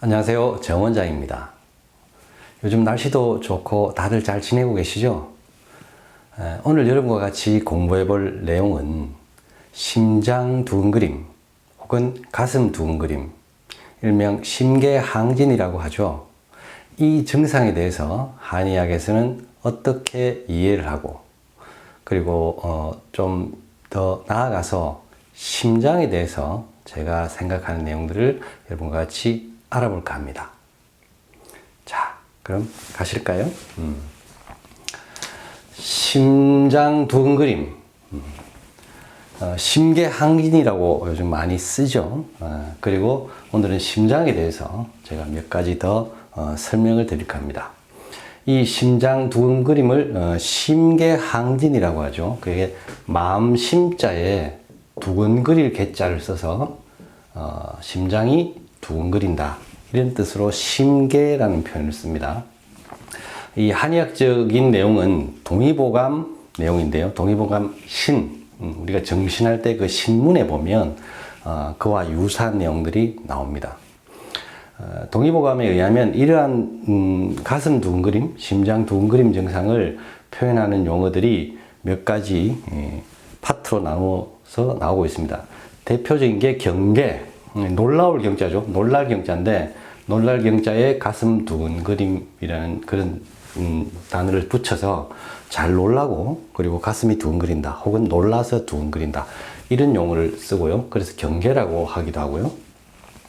안녕하세요. 정원장입니다. 요즘 날씨도 좋고 다들 잘 지내고 계시죠? 오늘 여러분과 같이 공부해 볼 내용은 심장 두근거림 혹은 가슴 두근거림, 일명 심계항진이라고 하죠. 이 증상에 대해서 한의학에서는 어떻게 이해를 하고, 그리고 좀 더 나아가서 심장에 대해서 제가 생각하는 내용들을 여러분과 같이 알아볼까 합니다. 자, 그럼 가실까요? 심장 두근거림, 심계항진이라고 요즘 많이 쓰죠. 그리고 오늘은 심장에 대해서 제가 몇 가지 더 설명을 드릴까 합니다. 이 심장 두근거림을 심계항진이라고 하죠. 그게 마음 심자에 두근거릴 개자를 써서 심장이 두근거린다, 이런 뜻으로 심계라는 표현을 씁니다. 이 한의학적인 내용은 동의보감 내용인데요. 동의보감 신, 우리가 정신할 때 그 신문에 보면 그와 유사한 내용들이 나옵니다. 동의보감에 의하면 이러한 가슴 두근거림, 심장 두근거림 증상을 표현하는 용어들이 몇 가지 파트로 나눠서 나오고 있습니다. 대표적인 게 경계, 놀라울 경자죠. 놀랄 경자인데, 놀랄 경자에 가슴 두근거림이라는 그런 단어를 붙여서 잘 놀라고, 그리고 가슴이 두근거린다, 혹은 놀라서 두근거린다, 이런 용어를 쓰고요. 그래서 경계라고 하기도 하고요.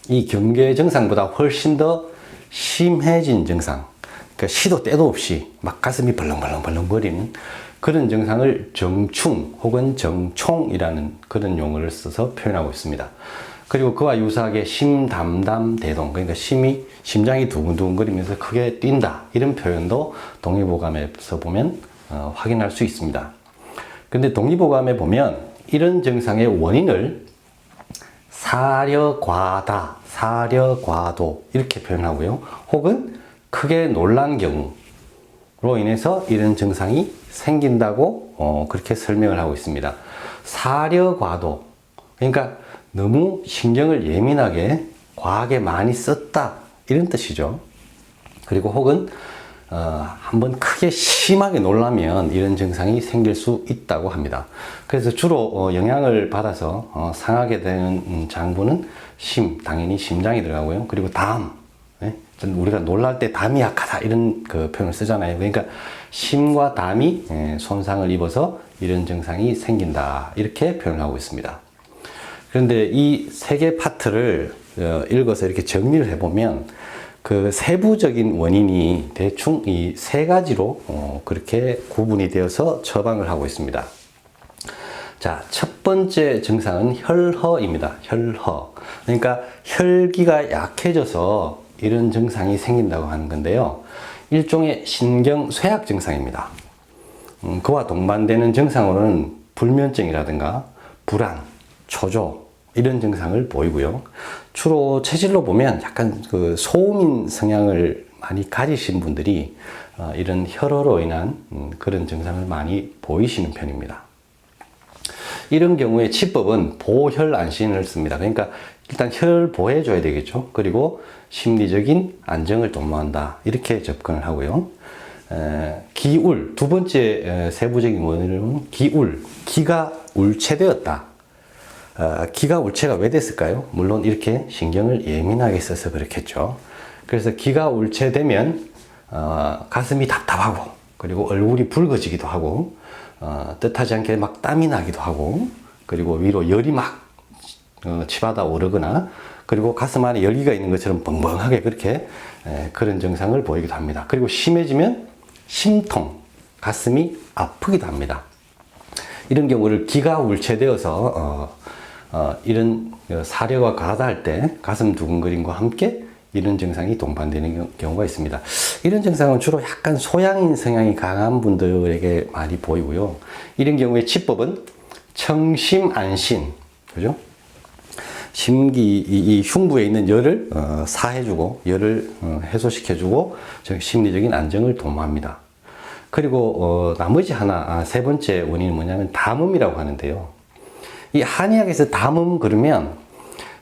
이 경계 증상보다 훨씬 더 심해진 증상, 그러니까 시도 때도 없이 막 가슴이 벌렁벌렁거리는 그런 증상을 정충 혹은 정총이라는 그런 용어를 써서 표현하고 있습니다. 그리고 그와 유사하게 심담담대동, 그러니까 심장이 두근두근거리면서 크게 뛴다, 이런 표현도 동의보감에서 보면 확인할 수 있습니다. 그런데 동의보감에 보면 이런 증상의 원인을 사려과다, 사려과도 이렇게 표현하고요. 혹은 크게 놀란 경우로 인해서 이런 증상이 생긴다고 그렇게 설명을 하고 있습니다. 사려과도, 그러니까 너무 신경을 예민하게 과하게 많이 썼다, 이런 뜻이죠. 그리고 혹은 한번 크게 심하게 놀라면 이런 증상이 생길 수 있다고 합니다. 그래서 주로 영향을 받아서 상하게 되는 장부는 당연히 심장이 들어가고요. 그리고 담, 우리가 놀랄 때 담이 약하다, 이런 그 표현을 쓰잖아요. 그러니까 심과 담이 손상을 입어서 이런 증상이 생긴다, 이렇게 표현을 하고 있습니다. 그런데 이 세 개 파트를 읽어서 이렇게 정리를 해보면 그 세부적인 원인이 대충 이 세 가지로 그렇게 구분이 되어서 처방을 하고 있습니다. 자, 첫 번째 증상은 혈허입니다. 혈허. 그러니까 혈기가 약해져서 이런 증상이 생긴다고 하는 건데요. 일종의 신경쇠약 증상입니다. 그와 동반되는 증상으로는 불면증이라든가 불안, 초조, 이런 증상을 보이고요. 주로 체질로 보면 약간 그 소음인 성향을 많이 가지신 분들이 이런 혈허로 인한 그런 증상을 많이 보이시는 편입니다. 이런 경우에 치법은 보혈안신을 씁니다. 그러니까 일단 혈 보해줘야 되겠죠. 그리고 심리적인 안정을 도모한다, 이렇게 접근을 하고요. 기울, 두 번째 세부적인 원인은 기울, 기가 울체되었다. 기가 울체가 왜 됐을까요? 물론 이렇게 신경을 예민하게 써서 그렇겠죠. 그래서 기가 울체되면 가슴이 답답하고, 그리고 얼굴이 붉어지기도 하고, 뜻하지 않게 막 땀이 나기도 하고, 그리고 위로 열이 막 치받아 오르거나, 그리고 가슴 안에 열기가 있는 것처럼 벙벙하게 그렇게 그런 증상을 보이기도 합니다. 그리고 심해지면 심통, 가슴이 아프기도 합니다. 이런 경우를 기가 울체되어서 이런 사려가 과다할 때 가슴 두근거림과 함께 이런 증상이 동반되는 경우가 있습니다. 이런 증상은 주로 약간 소양인 성향이 강한 분들에게 많이 보이고요. 이런 경우에 치법은 청심안신, 그죠? 이 흉부에 있는 열을 사해주고, 열을 해소시켜주고, 심리적인 안정을 도모합니다. 그리고 나머지 하나, 세 번째 원인은 뭐냐면 담음이라고 하는데요. 이 한의학에서 담음 그러면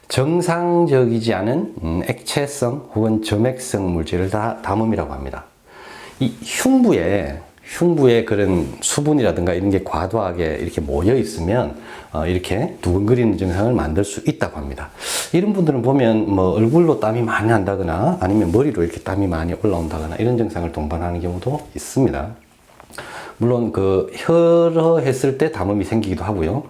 정상적이지 않은 액체성 혹은 점액성 물질을 다 담음이라고 합니다. 이 흉부에 그런 수분이라든가 이런 게 과도하게 이렇게 모여 있으면 이렇게 두근거리는 증상을 만들 수 있다고 합니다. 이런 분들은 보면 뭐 얼굴로 땀이 많이 난다거나 아니면 머리로 이렇게 땀이 많이 올라온다거나 이런 증상을 동반하는 경우도 있습니다. 물론 그 혈허했을 때 담음이 생기기도 하고요.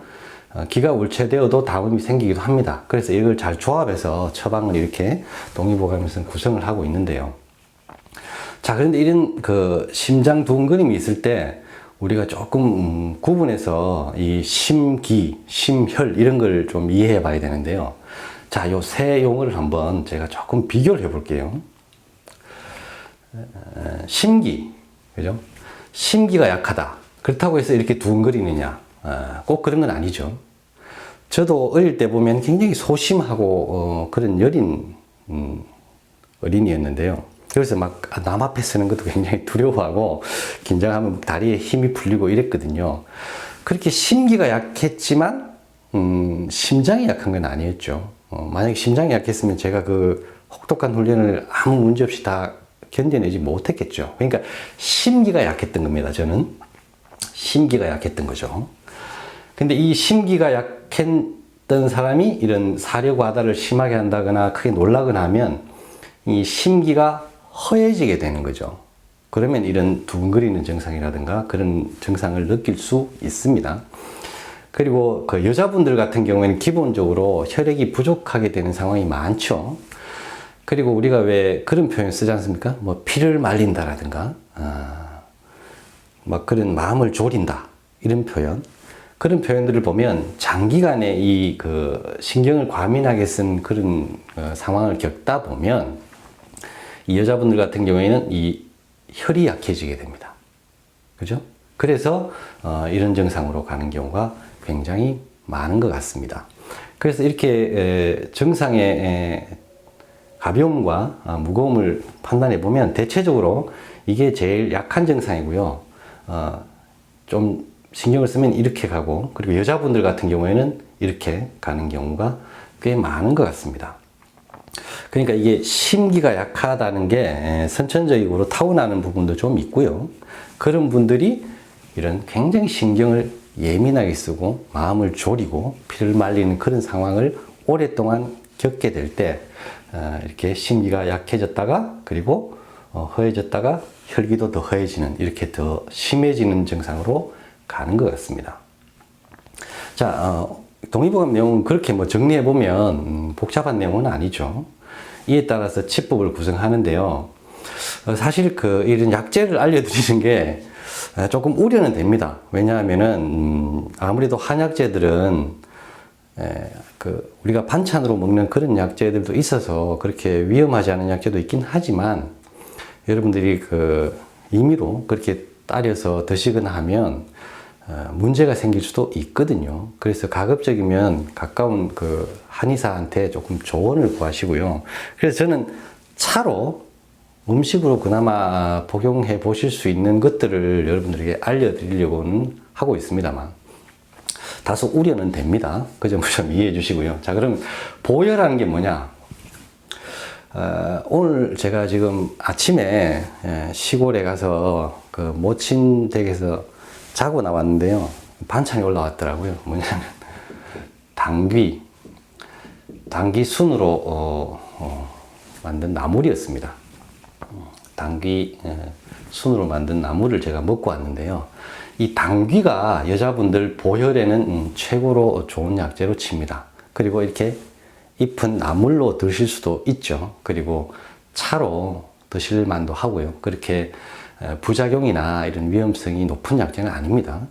기가 울체되어도 담음이 생기기도 합니다. 그래서 이걸 잘 조합해서 처방을 이렇게 동의보감에서는 구성을 하고 있는데요. 자, 그런데 이런 그 심장 두근거림이 있을 때 우리가 조금 구분해서 이 심기, 심혈 이런 걸 좀 이해해 봐야 되는데요. 자, 요 세 용어를 한번 제가 조금 비교를 해 볼게요. 심기, 그죠? 심기가 약하다. 그렇다고 해서 이렇게 두근거리느냐? 꼭 그런 건 아니죠. 저도 어릴 때 보면 굉장히 소심하고 그런 여린 어린이였는데요. 그래서 막 남 앞에 서는 것도 굉장히 두려워하고 긴장하면 다리에 힘이 풀리고 이랬거든요. 그렇게 심기가 약했지만 심장이 약한 건 아니었죠. 만약에 심장이 약했으면 제가 그 혹독한 훈련을 아무 문제 없이 다 견뎌내지 못했겠죠. 그러니까 심기가 약했던 겁니다. 저는 심기가 약했던 거죠. 근데 이 심기가 약했던 사람이 이런 사려과다를 심하게 한다거나 크게 놀라거나 하면 이 심기가 허해지게 되는 거죠. 그러면 이런 두근거리는 증상이라든가 그런 증상을 느낄 수 있습니다. 그리고 그 여자분들 같은 경우에는 기본적으로 혈액이 부족하게 되는 상황이 많죠. 그리고 우리가 왜 그런 표현 쓰지 않습니까? 뭐 피를 말린다라든가 막 그런 마음을 졸인다 이런 표현, 그런 표현들을 보면 장기간에 이 그 신경을 과민하게 쓴 그런 상황을 겪다 보면 이 여자분들 같은 경우에는 이 혈이 약해지게 됩니다. 그죠? 그래서 이런 증상으로 가는 경우가 굉장히 많은 것 같습니다. 그래서 이렇게 증상의 가벼움과 무거움을 판단해 보면 대체적으로 이게 제일 약한 증상이고요. 좀 신경을 쓰면 이렇게 가고, 그리고 여자분들 같은 경우에는 이렇게 가는 경우가 꽤 많은 것 같습니다. 그러니까 이게 심기가 약하다는 게 선천적으로 타고나는 부분도 좀 있고요. 그런 분들이 이런 굉장히 신경을 예민하게 쓰고 마음을 졸이고 피를 말리는 그런 상황을 오랫동안 겪게 될 때 이렇게 심기가 약해졌다가 그리고 허해졌다가 혈기도 더 허해지는, 이렇게 더 심해지는 증상으로 가는 것 같습니다. 자, 동의보감 내용은 그렇게 뭐 정리해 보면 복잡한 내용은 아니죠. 이에 따라서 치법을 구성하는데요. 사실 이런 약재를 알려드리는 게 조금 우려는 됩니다. 왜냐하면은 아무래도 한약재들은 우리가 반찬으로 먹는 그런 약재들도 있어서 그렇게 위험하지 않은 약재도 있긴 하지만, 여러분들이 임의로 그렇게 따려서 드시거나 하면 문제가 생길 수도 있거든요. 그래서 가급적이면 가까운 한의사한테 조금 조언을 구하시고요. 그래서 저는 차로 음식으로 그나마 복용해 보실 수 있는 것들을 여러분들에게 알려드리려고는 하고 있습니다만 다소 우려는 됩니다. 그 점을 좀 이해해 주시고요. 자, 그럼 보혈하는 게 뭐냐? 오늘 제가 지금 아침에 시골에 가서 모친 댁에서 자고 나왔는데요. 반찬이 올라왔더라고요. 뭐냐면 당귀 순으로 만든 나물이었습니다. 당귀 순으로 만든 나물을 제가 먹고 왔는데요. 이 당귀가 여자분들 보혈에는 최고로 좋은 약재로 칩니다. 그리고 이렇게 잎은 나물로 드실 수도 있죠. 그리고 차로 드실 만도 하고요. 그렇게 부작용이나 이런 위험성이 높은 약재는 아닙니다.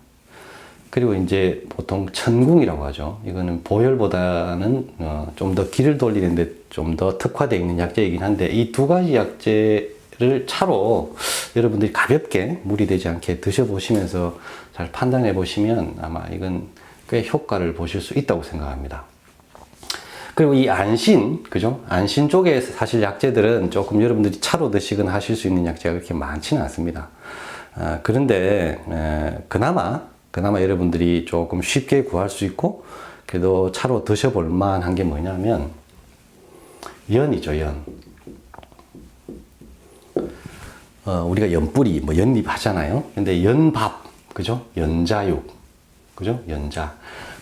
그리고 이제 보통 천궁이라고 하죠. 이거는 보혈보다는 좀 더 기를 돌리는데 좀 더 특화되어 있는 약재이긴 한데, 이 두 가지 약재를 차로 여러분들이 가볍게 무리되지 않게 드셔보시면서 잘 판단해 보시면 아마 이건 꽤 효과를 보실 수 있다고 생각합니다. 그리고 이 안신, 그죠? 안신 쪽에 사실 약재들은 조금 여러분들이 차로 드시거나 하실 수 있는 약재가 그렇게 많지는 않습니다. 그런데 그나마 여러분들이 조금 쉽게 구할 수 있고, 그래도 차로 드셔볼 만한 게 뭐냐면 연이죠, 연. 우리가 연뿌리, 뭐 연잎 하잖아요. 근데 연밥, 그죠? 연자육, 그죠? 연자.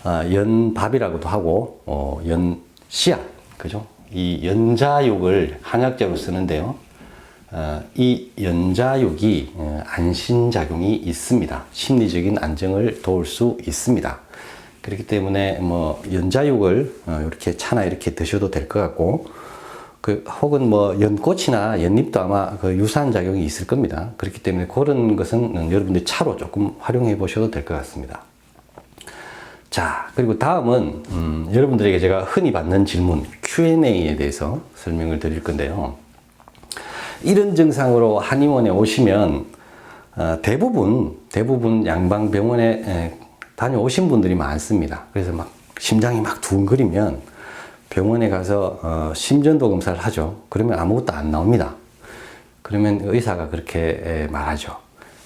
연밥이라고도 하고, 연씨앗, 그죠? 이 연자육을 한약재로 쓰는데요. 이 연자육이 안신작용이 있습니다. 심리적인 안정을 도울 수 있습니다. 그렇기 때문에 뭐 연자육을 이렇게 차나 이렇게 드셔도 될 것 같고, 혹은 뭐 연꽃이나 연잎도 아마 그 유사한 작용이 있을 겁니다. 그렇기 때문에 그런 것은 여러분들이 차로 조금 활용해 보셔도 될 것 같습니다. 자, 그리고 다음은 여러분들에게 제가 흔히 받는 질문 Q&A에 대해서 설명을 드릴 건데요. 이런 증상으로 한의원에 오시면 대부분 양방병원에 다녀오신 분들이 많습니다. 그래서 막 심장이 막 두근거리면 병원에 가서 심전도 검사를 하죠. 그러면 아무것도 안 나옵니다. 그러면 의사가 그렇게 말하죠.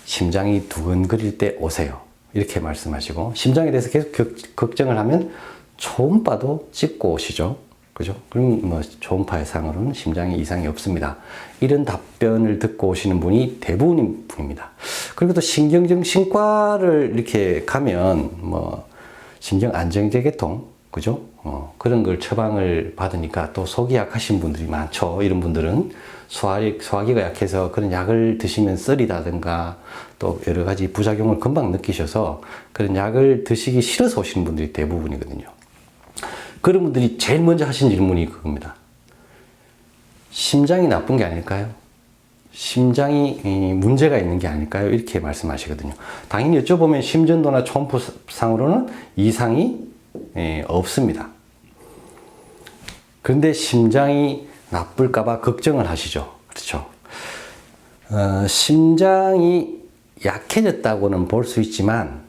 심장이 두근거릴 때 오세요. 이렇게 말씀하시고, 심장에 대해서 계속 걱정을 하면 초음파도 찍고 오시죠. 그죠? 그럼 뭐 초음파 이상으로는 심장에 이상이 없습니다. 이런 답변을 듣고 오시는 분이 대부분인 분입니다. 그리고 또 신경정신과를 이렇게 가면 뭐 신경 안정제 계통, 그죠? 그런 걸 처방을 받으니까 또 속이 약하신 분들이 많죠. 이런 분들은 소화기가 약해서 그런 약을 드시면 썰이라든가 또 여러 가지 부작용을 금방 느끼셔서 그런 약을 드시기 싫어서 오시는 분들이 대부분이거든요. 그런 분들이 제일 먼저 하신 질문이 그겁니다. 심장이 나쁜 게 아닐까요? 심장이 문제가 있는 게 아닐까요? 이렇게 말씀하시거든요. 당연히 여쭤보면 심전도나 초음파상으로는 이상이 없습니다. 그런데 심장이 나쁠까봐 걱정을 하시죠. 그렇죠? 심장이 약해졌다고는 볼 수 있지만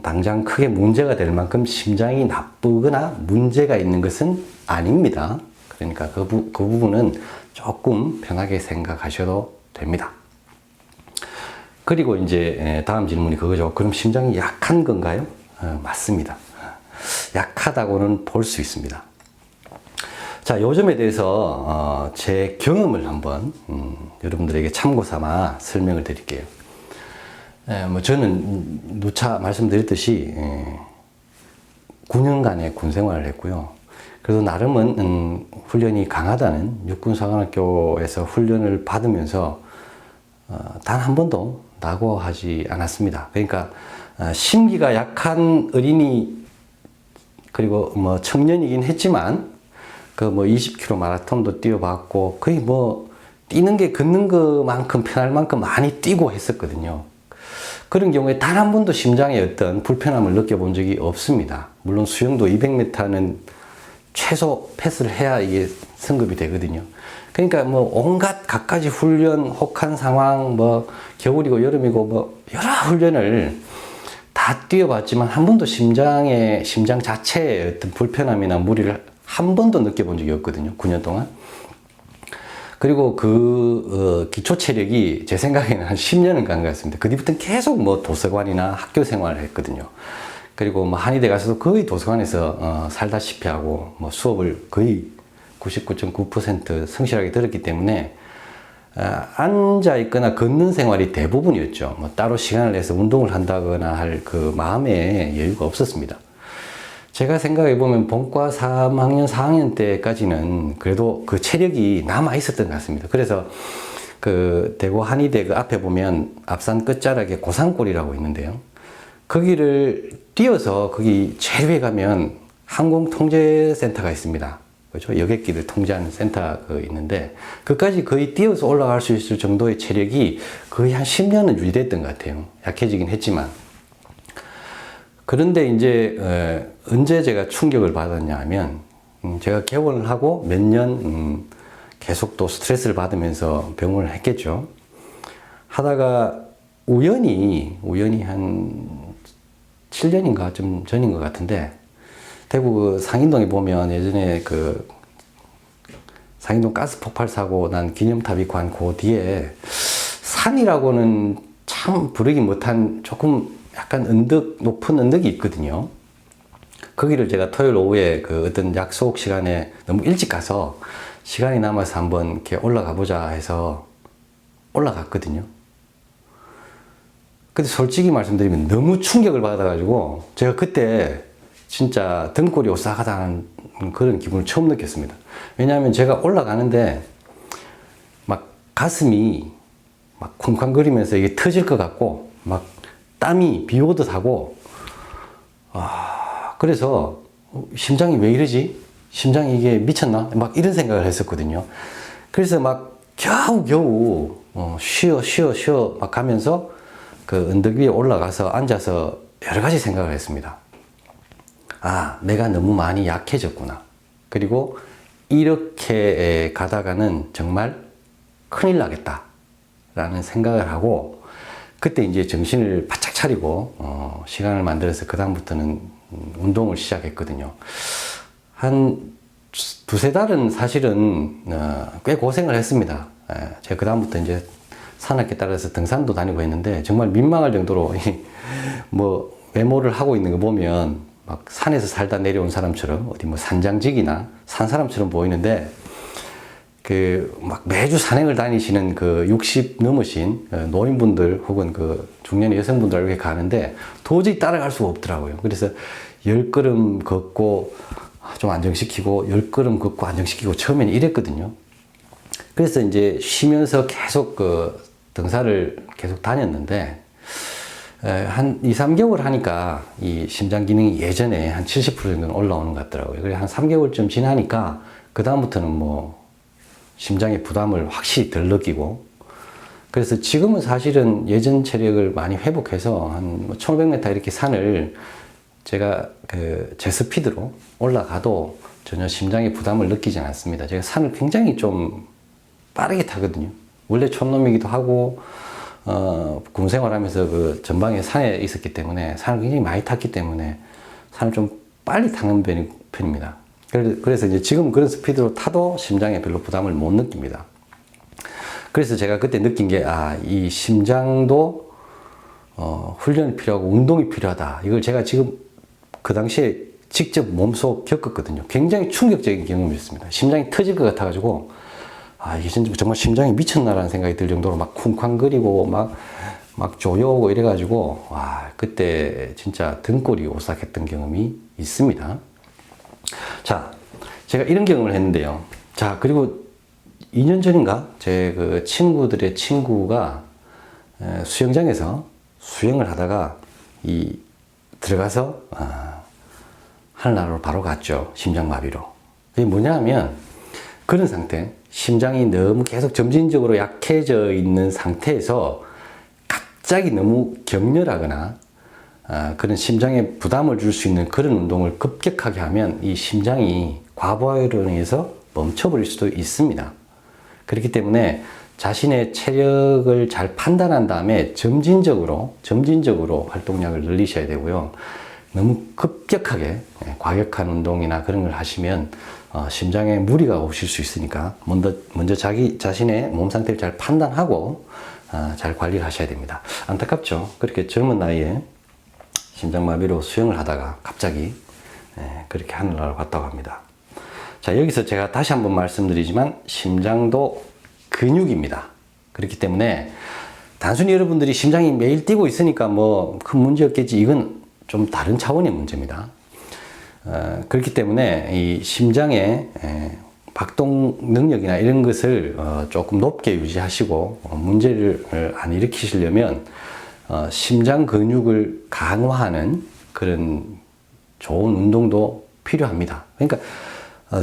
당장 크게 문제가 될 만큼 심장이 나쁘거나 문제가 있는 것은 아닙니다. 그러니까 그 부분은 조금 편하게 생각하셔도 됩니다. 그리고 이제 다음 질문이 그거죠. 그럼 심장이 약한 건가요? 맞습니다. 약하다고는 볼 수 있습니다. 자, 요 점에 대해서 제 경험을 한번 여러분들에게 참고 삼아 설명을 드릴게요. 뭐 저는 누차 말씀드렸듯이 9년간의 군 생활을 했고요. 그래도 나름은 훈련이 강하다는 육군사관학교에서 훈련을 받으면서 단 한 번도 낙오하지 않았습니다. 그러니까 심기가 약한 어린이 그리고 뭐 청년이긴 했지만 그 뭐 20km 마라톤도 뛰어봤고 거의 뭐 뛰는 게 걷는 것만큼 편할 만큼 많이 뛰고 했었거든요. 그런 경우에 단 한 번도 심장에 어떤 불편함을 느껴본 적이 없습니다. 물론 수영도 200m는 최소 패스를 해야 이게 성급이 되거든요. 그러니까 뭐 온갖 갖가지 훈련, 혹한 상황, 뭐 겨울이고 여름이고 뭐 여러 훈련을 다 뛰어봤지만 한 번도 심장 자체에 어떤 불편함이나 무리를 한 번도 느껴본 적이 없거든요. 9년 동안. 그리고 기초 체력이 제 생각에는 한 10년은 간 것 같습니다. 그 뒤부터는 계속 뭐 도서관이나 학교 생활을 했거든요. 그리고 뭐 한의대 가서도 거의 도서관에서 살다시피 하고 뭐 수업을 거의 99.9% 성실하게 들었기 때문에 앉아 있거나 걷는 생활이 대부분이었죠. 뭐 따로 시간을 내서 운동을 한다거나 할 그 마음의 여유가 없었습니다. 제가 생각해 보면 본과 3학년, 4학년 때까지는 그래도 그 체력이 남아 있었던 것 같습니다. 그래서 그 대구 한의대 그 앞에 보면 앞산 끝자락에 고산골이라고 있는데요. 거기를 뛰어서 거기 제일 위에 가면 항공통제센터가 있습니다. 그렇죠? 여객기를 통제하는 센터가 있는데 그까지 거의 뛰어서 올라갈 수 있을 정도의 체력이 거의 한 10년은 유지됐던 것 같아요. 약해지긴 했지만. 그런데 이제 언제 제가 충격을 받았냐 하면 제가 개원을 하고 몇 년 계속 또 스트레스를 받으면서 병원을 했겠죠. 하다가 우연히 한 7년인가 좀 전인 것 같은데 대구 그 상인동에 보면 예전에 그 상인동 가스 폭발 사고 난 기념탑 있고 한 그 뒤에 산이라고는 참 부르기 못한 조금 약간 높은 언덕이 있거든요. 거기를 제가 토요일 오후에 그 어떤 약속 시간에 너무 일찍 가서 시간이 남아서 한번 이렇게 올라가 보자 해서 올라갔거든요. 근데 솔직히 말씀드리면 너무 충격을 받아가지고 제가 그때 진짜 등골이 오싹하다는 그런 기분을 처음 느꼈습니다. 왜냐하면 제가 올라가는데 막 가슴이 막 쿵쾅거리면서 이게 터질 것 같고 막 땀이 비 오듯 하고 그래서 심장이 왜 이러지? 심장이 이게 미쳤나? 막 이런 생각을 했었거든요. 그래서 막 겨우겨우 쉬어 막 가면서 그 언덕 위에 올라가서 앉아서 여러 가지 생각을 했습니다. 아, 내가 너무 많이 약해졌구나. 그리고 이렇게 가다가는 정말 큰일 나겠다. 라는 생각을 하고, 그때 이제 정신을 바짝 차리고, 시간을 만들어서 그다음부터는 운동을 시작했거든요. 한 두세 달은 사실은 꽤 고생을 했습니다. 제가 그다음부터 이제 산악회 따라서 등산도 다니고 했는데, 정말 민망할 정도로, 뭐, 외모를 하고 있는 거 보면, 막 산에서 살다 내려온 사람처럼 어디 뭐 산장직이나 산 사람처럼 보이는데 그 막 매주 산행을 다니시는 그 60 넘으신 노인분들 혹은 그 중년 여성분들 이렇게 가는데 도저히 따라갈 수가 없더라고요. 그래서 10걸음 걷고 좀 안정시키고 10걸음 걷고 안정시키고 처음에는 이랬거든요. 그래서 이제 쉬면서 계속 그 등산을 계속 다녔는데 한 2, 3개월 하니까 이 심장 기능이 예전에 한 70% 정도는 올라오는 것 같더라고요. 그래서 한 3개월쯤 지나니까 그다음부터는 뭐 심장의 부담을 확실히 덜 느끼고, 그래서 지금은 사실은 예전 체력을 많이 회복해서 한 1500m 이렇게 산을 제가 그 제 스피드로 올라가도 전혀 심장의 부담을 느끼지 않습니다. 제가 산을 굉장히 좀 빠르게 타거든요. 원래 촌놈이기도 하고 군 생활하면서 그 전방에 산에 있었기 때문에 산을 굉장히 많이 탔기 때문에 산을 좀 빨리 타는 편입니다. 그래서 이제 지금 그런 스피드로 타도 심장에 별로 부담을 못 느낍니다. 그래서 제가 그때 느낀 게, 이 심장도 훈련이 필요하고 운동이 필요하다. 이걸 제가 지금 그 당시에 직접 몸소 겪었거든요. 굉장히 충격적인 경험이었습니다. 심장이 터질 것 같아가지고 이게 진짜 정말 심장이 미쳤나라는 생각이 들 정도로 막 쿵쾅거리고 막 조여오고 이래가지고 그때 진짜 등골이 오싹했던 경험이 있습니다. 자, 제가 이런 경험을 했는데요. 자, 그리고 2년 전인가 제 그 친구들의 친구가 수영장에서 수영을 하다가 들어가서 하늘나라로 바로 갔죠. 심장마비로. 그게 뭐냐 하면 그런 상태, 심장이 너무 계속 점진적으로 약해져 있는 상태에서 갑자기 너무 격렬하거나 그런 심장에 부담을 줄 수 있는 그런 운동을 급격하게 하면 이 심장이 과부하로 인해서 멈춰버릴 수도 있습니다. 그렇기 때문에 자신의 체력을 잘 판단한 다음에 점진적으로 활동량을 늘리셔야 되고요. 너무 급격하게 과격한 운동이나 그런 걸 하시면 심장에 무리가 오실 수 있으니까 먼저 자신의 몸 상태를 잘 판단하고 잘 관리를 하셔야 됩니다. 안타깝죠. 그렇게 젊은 나이에 심장마비로 수영을 하다가 갑자기 그렇게 하늘나라로 갔다고 합니다. 자, 여기서 제가 다시 한번 말씀드리지만 심장도 근육입니다. 그렇기 때문에 단순히 여러분들이 심장이 매일 뛰고 있으니까 뭐 큰 문제 없겠지, 이건 좀 다른 차원의 문제입니다. 그렇기 때문에 이 심장의 박동 능력이나 이런 것을 조금 높게 유지하시고 문제를 안 일으키시려면 심장 근육을 강화하는 그런 좋은 운동도 필요합니다. 그러니까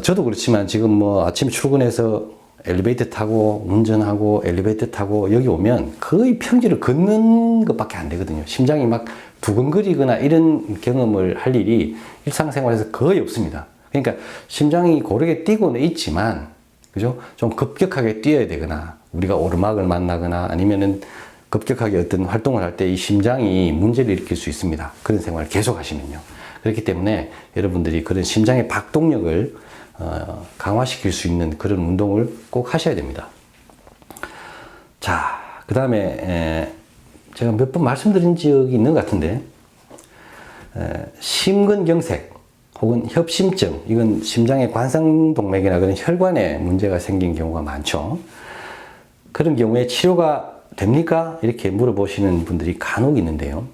저도 그렇지만 지금 뭐 아침에 출근해서 엘리베이터 타고 운전하고 엘리베이터 타고 여기 오면 거의 평지를 걷는 것밖에 안 되거든요. 심장이 막 두근거리거나 이런 경험을 할 일이 일상생활에서 거의 없습니다. 그러니까 심장이 고르게 뛰고는 있지만, 그죠? 좀 급격하게 뛰어야 되거나 우리가 오르막을 만나거나 아니면은 급격하게 어떤 활동을 할 때 이 심장이 문제를 일으킬 수 있습니다. 그런 생활을 계속 하시면요. 그렇기 때문에 여러분들이 그런 심장의 박동력을 강화시킬 수 있는 그런 운동을 꼭 하셔야 됩니다. 자, 그 다음에 제가 몇 번 말씀드린 적이 있는 것 같은데 심근경색 혹은 협심증, 이건 심장의 관상동맥이나 그런 혈관에 문제가 생긴 경우가 많죠. 그런 경우에 치료가 됩니까? 이렇게 물어보시는 분들이 간혹 있는데요.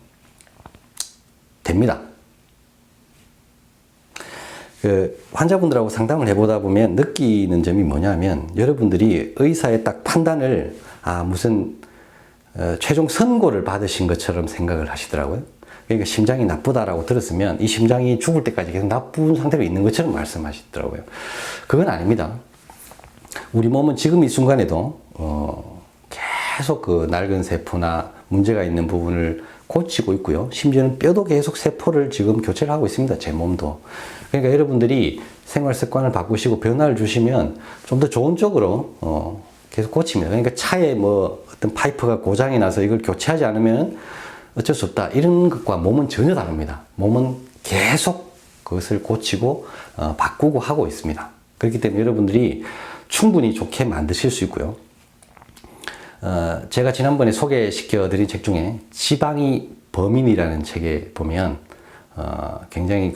됩니다. 환자분들하고 상담을 해보다 보면 느끼는 점이 뭐냐면, 여러분들이 의사의 딱 판단을 무슨 최종 선고를 받으신 것처럼 생각을 하시더라고요. 그러니까 심장이 나쁘다라고 들었으면 이 심장이 죽을 때까지 계속 나쁜 상태로 있는 것처럼 말씀하시더라고요. 그건 아닙니다. 우리 몸은 지금 이 순간에도 계속 그 낡은 세포나 문제가 있는 부분을 고치고 있고요. 심지어는 뼈도 계속 세포를 지금 교체를 하고 있습니다. 제 몸도. 그러니까 여러분들이 생활 습관을 바꾸시고 변화를 주시면 좀 더 좋은 쪽으로 계속 고칩니다. 그러니까 차에 뭐 어떤 파이프가 고장이 나서 이걸 교체하지 않으면 어쩔 수 없다, 이런 것과 몸은 전혀 다릅니다. 몸은 계속 그것을 고치고 바꾸고 하고 있습니다. 그렇기 때문에 여러분들이 충분히 좋게 만드실 수 있고요. 제가 지난번에 소개시켜 드린 책 중에 지방이 범인이라는 책에 보면 굉장히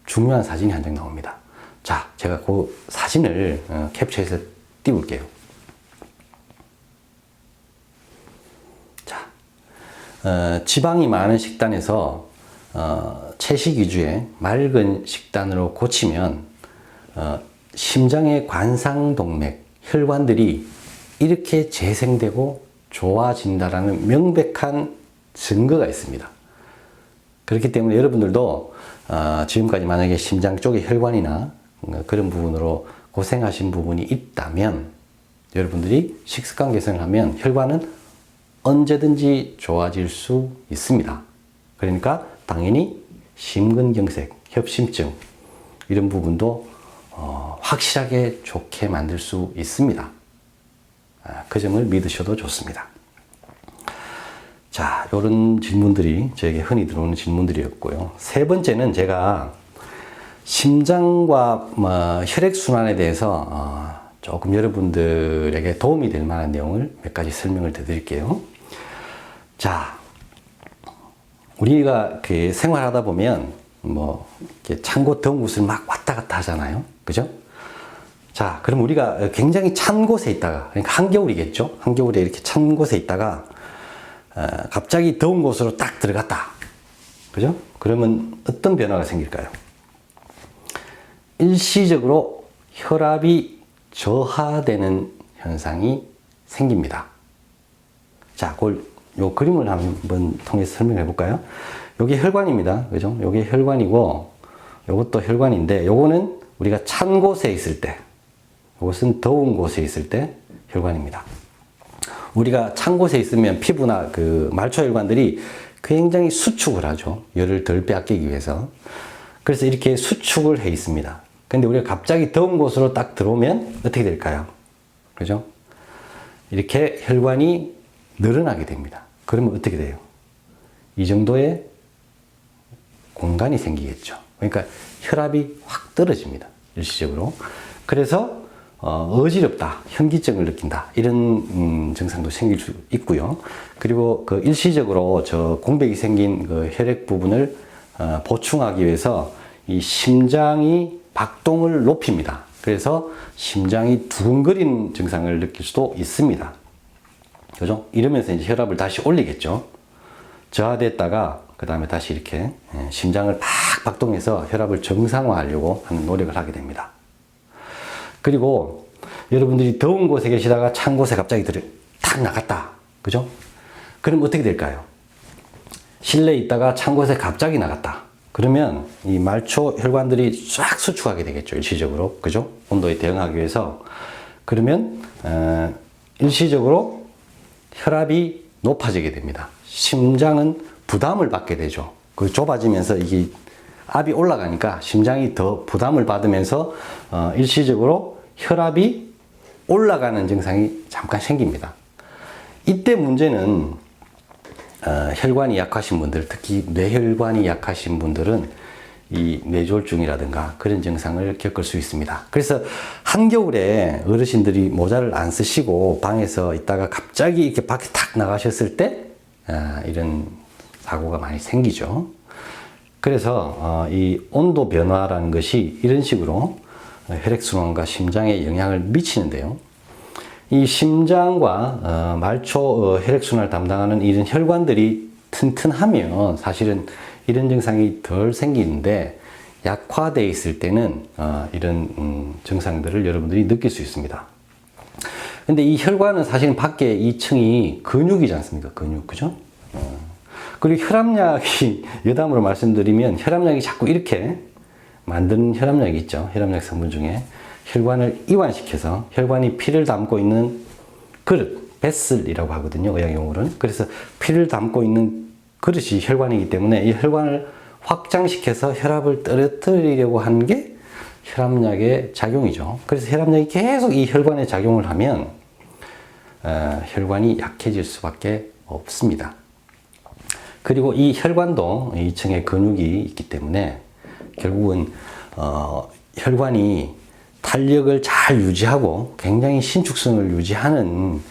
중요한 사진이 한 장 나옵니다. 자, 제가 그 사진을 캡처해서 띄울게요. 자, 지방이 많은 식단에서 채식 위주의 맑은 식단으로 고치면 심장의 관상동맥, 혈관들이 이렇게 재생되고 좋아진다라는 명백한 증거가 있습니다. 그렇기 때문에 여러분들도 지금까지 만약에 심장 쪽의 혈관이나 그런 부분으로 고생하신 부분이 있다면, 여러분들이 식습관 개선을 하면 혈관은 언제든지 좋아질 수 있습니다. 그러니까 당연히 심근경색, 협심증 이런 부분도 확실하게 좋게 만들 수 있습니다. 그 점을 믿으셔도 좋습니다. 자, 이런 질문들이 저에게 흔히 들어오는 질문들이었고요. 세 번째는 제가 심장과 혈액순환에 대해서 조금 여러분들에게 도움이 될 만한 내용을 몇 가지 설명을 드릴게요. 자, 우리가 생활하다 보면 이렇게 찬 곳, 더운 곳을 막 왔다 갔다 하잖아요. 그죠? 자, 그럼 우리가 굉장히 찬 곳에 있다가, 그러니까 한겨울이겠죠? 한겨울에 이렇게 찬 곳에 있다가 갑자기 더운 곳으로 딱 들어갔다. 그죠? 그러면 어떤 변화가 생길까요? 일시적으로 혈압이 저하되는 현상이 생깁니다. 자, 요 그림을 한번 통해서 설명해 볼까요? 요게 혈관입니다. 그죠? 요게 혈관이고, 요것도 혈관인데, 요거는 우리가 찬 곳에 있을 때, 요것은 더운 곳에 있을 때 혈관입니다. 우리가 찬 곳에 있으면 피부나 말초혈관들이 굉장히 수축을 하죠. 열을 덜 빼앗기기 위해서. 그래서 이렇게 수축을 해 있습니다. 근데 우리가 갑자기 더운 곳으로 딱 들어오면 어떻게 될까요? 그죠? 이렇게 혈관이 늘어나게 됩니다. 그러면 어떻게 돼요? 이 정도의 공간이 생기겠죠. 그러니까 혈압이 확 떨어집니다. 일시적으로. 그래서 어지럽다, 현기증을 느낀다, 이런 증상도 생길 수 있고요. 그리고 일시적으로 공백이 생긴 혈액 부분을 보충하기 위해서 이 심장이 박동을 높입니다. 그래서 심장이 두근거리는 증상을 느낄 수도 있습니다. 그죠? 이러면서 이제 혈압을 다시 올리겠죠. 저하됐다가 그 다음에 다시 이렇게 심장을 팍 박동해서 혈압을 정상화하려고 하는 노력을 하게 됩니다. 그리고 여러분들이 더운 곳에 계시다가 찬 곳에 갑자기 탁 나갔다. 그죠? 그럼 어떻게 될까요? 실내에 있다가 찬 곳에 갑자기 나갔다. 그러면 이 말초 혈관들이 쫙 수축하게 되겠죠. 일시적으로. 그죠? 온도에 대응하기 위해서. 그러면 일시적으로 혈압이 높아지게 됩니다. 심장은 부담을 받게 되죠. 좁아지면서 이게 압이 올라가니까 심장이 더 부담을 받으면서 일시적으로 혈압이 올라가는 증상이 잠깐 생깁니다. 이때 문제는 혈관이 약하신 분들, 특히 뇌혈관이 약하신 분들은 이 뇌졸중이라든가 그런 증상을 겪을 수 있습니다. 그래서 한겨울에 어르신들이 모자를 안 쓰시고 방에서 있다가 갑자기 이렇게 밖에 탁 나가셨을 때 이런 사고가 많이 생기죠. 그래서 이 온도 변화라는 것이 이런 식으로 혈액순환과 심장에 영향을 미치는데요. 이 심장과 말초 혈액순환을 담당하는 이런 혈관들이 튼튼하면 사실은 이런 증상이 덜 생기는데, 약화되어 있을 때는 이런 증상들을 여러분들이 느낄 수 있습니다. 근데 이 혈관은 사실은 밖에 이 층이 근육이지 않습니까? 근육, 그죠? 그리고 혈압약이, 여담으로 말씀드리면 혈압약이 자꾸 이렇게 만드는 혈압약이 있죠. 혈압약 성분 중에 혈관을 이완시켜서 혈관이 피를 담고 있는 그릇, 베슬이라고 하거든요. 의학용어로는. 그래서 피를 담고 있는 그릇이 혈관이기 때문에 이 혈관을 확장시켜서 혈압을 떨어뜨리려고 하는 게 혈압약의 작용이죠. 그래서 혈압약이 계속 이 혈관에 작용을 하면 혈관이 약해질 수밖에 없습니다. 그리고 이 혈관도 2층에 근육이 있기 때문에 결국은 혈관이 탄력을 잘 유지하고 굉장히 신축성을 유지하는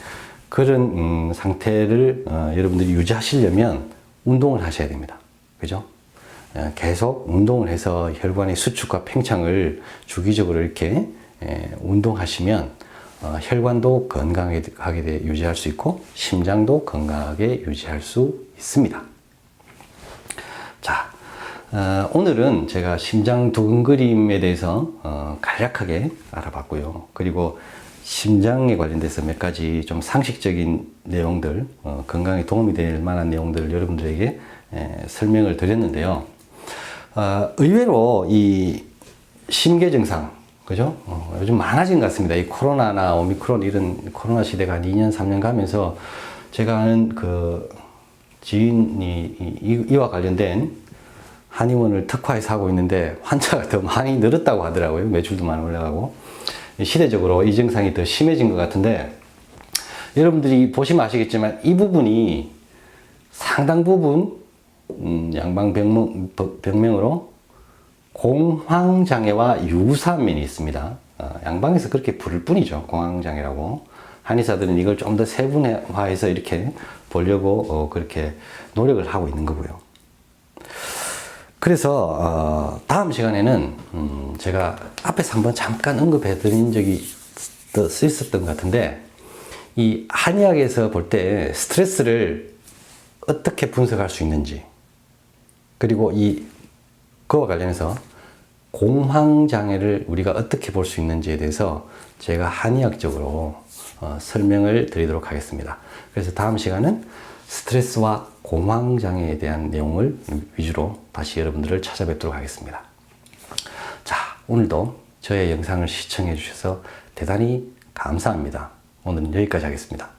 그런 상태를 여러분들이 유지하시려면 운동을 하셔야 됩니다. 그죠? 계속 운동을 해서 혈관의 수축과 팽창을 주기적으로 이렇게 운동하시면 혈관도 건강하게 유지할 수 있고 심장도 건강하게 유지할 수 있습니다. 자, 오늘은 제가 심장 두근거림에 대해서 간략하게 알아봤고요. 그리고 심장에 관련돼서 몇 가지 좀 상식적인 내용들, 건강에 도움이 될 만한 내용들을 여러분들에게 설명을 드렸는데요. 의외로 이 심계 증상, 그죠? 요즘 많아진 것 같습니다. 이 코로나나 오미크론 이런 코로나 시대가 한 2년, 3년 가면서 제가 아는 그 지인이 이와 관련된 한의원을 특화해서 하고 있는데 환자가 더 많이 늘었다고 하더라고요. 매출도 많이 올라가고. 시대적으로 이 증상이 더 심해진 것 같은데, 여러분들이 보시면 아시겠지만 이 부분이 상당 부분 양방병명으로 공황장애와 유사한 면이 있습니다. 양방에서 그렇게 부를 뿐이죠. 공황장애라고. 한의사들은 이걸 좀 더 세분화해서 이렇게 보려고 그렇게 노력을 하고 있는 거고요. 그래서 다음 시간에는 제가 앞에서 한번 잠깐 언급해 드린 적이 있었던 것 같은데, 이 한의학에서 볼 때 스트레스를 어떻게 분석할 수 있는지, 그리고 그와 관련해서 공황장애를 우리가 어떻게 볼 수 있는지에 대해서 제가 한의학적으로 설명을 드리도록 하겠습니다. 그래서 다음 시간은 스트레스와 공황장애에 대한 내용을 위주로 다시 여러분들을 찾아뵙도록 하겠습니다. 자, 오늘도 저의 영상을 시청해 주셔서 대단히 감사합니다. 오늘은 여기까지 하겠습니다.